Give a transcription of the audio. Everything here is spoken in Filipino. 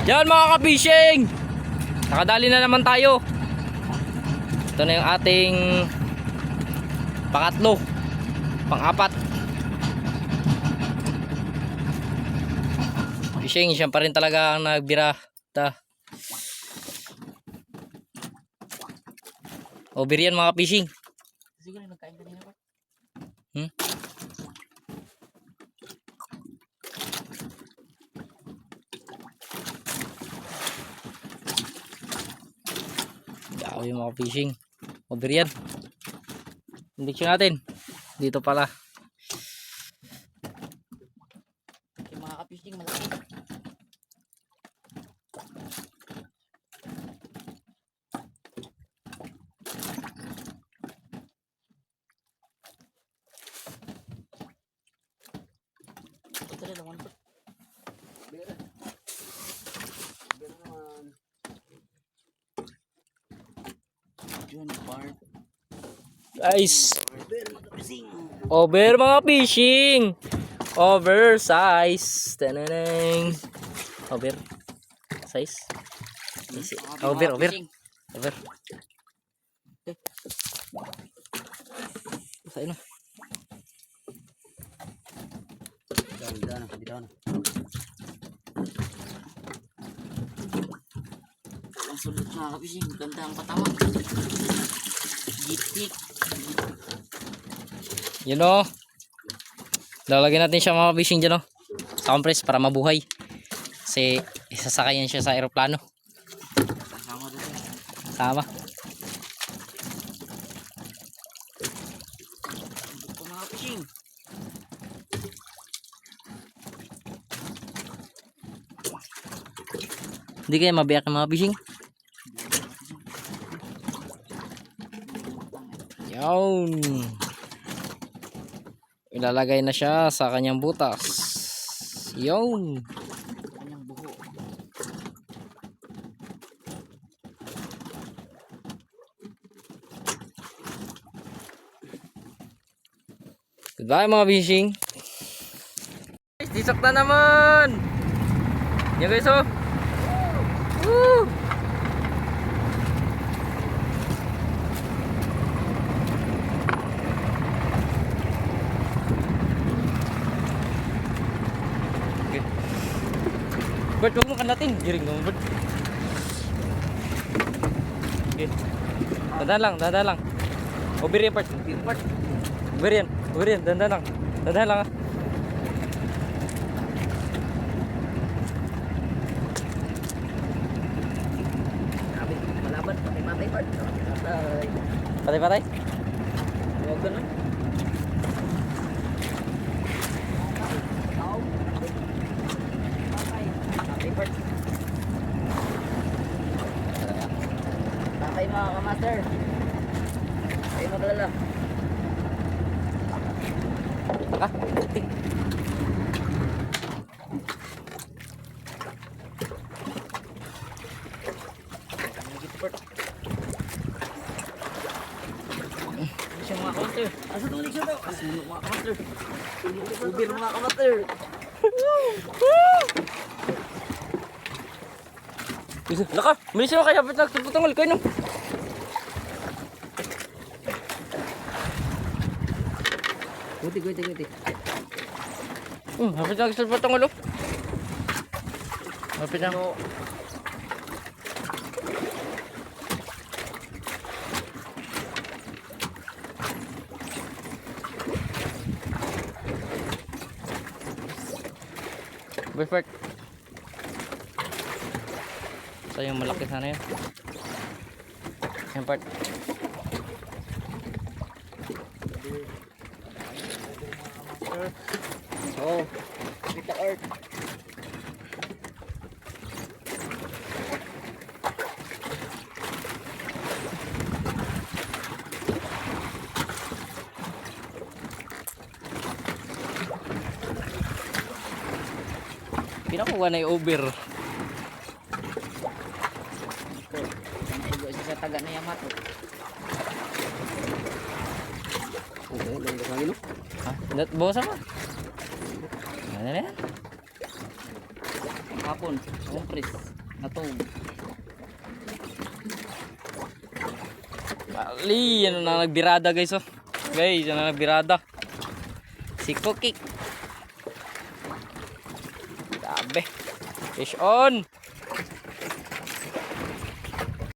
Yan mga ka-fishing, nakadali na naman tayo. Ito na yung ating pangatlo, pang-apat. Fishing, siya pa rin talaga ang nagbira. Over yan mga fishing. Siguro nagkain kanina pa. Daw yung mga fishing. Over yan. Indiksyon natin. Dito pala. Yung mga ka-fishing malaki. Ito na naman po. Bera naman. Yun, bar. Guys. Over mga fishing. Oversize. Tananang. Over. Size. Over. Over. Sa'yo na. Dito na. Ang sulit mga ka-fishing. Ganda ang patama. Gitik. Yun o. Lalagyan natin siya mga fishing dyan o. Sa compress para mabuhay. Kasi isasakayan siya sa aeroplano. Kasama doon. Sama. Ito mga ka-fishing. Hindi kayo mabiyak ng mga fishing. Yun. Ilalagay na siya sa kanyang butas. Yun. Kanyang buho. Goodbye mga fishing. Tisak na naman. Yan guys oh. Woo! Okay. Bert, huwag mo kanatin. Giring naman Bert. Okay. Dahan lang. Over yan Bert. Over yan, dahan lang. Dahan lang ah. Malaban, patay-patay part. Patay. Huwag ganun. Patay part. Patay mga kamaster. Patay maglala. Ah, ting. Siya mga kamaster. Asa tulik siya daw? Asulo mga kamaster. Ubir mga kamaster. Laka, bilis mo kaya ba't nagtutungol kayo no? Guti. Hapit na gusto patungol oh. Hapit na. Perfect. So yung malaki sana yun. Yung part. Oh, kita earth. Pinakuha na yung over. Naigo siya sa taga na Yamato. Okay, lang lagi no. Ha, bawa sama. Ano na yan? hapon. Kompres. Natog. Ali, yan na nagbirada guys oh. Guys, yan na nagbirada. Si Cookie. Grabe. Fish on.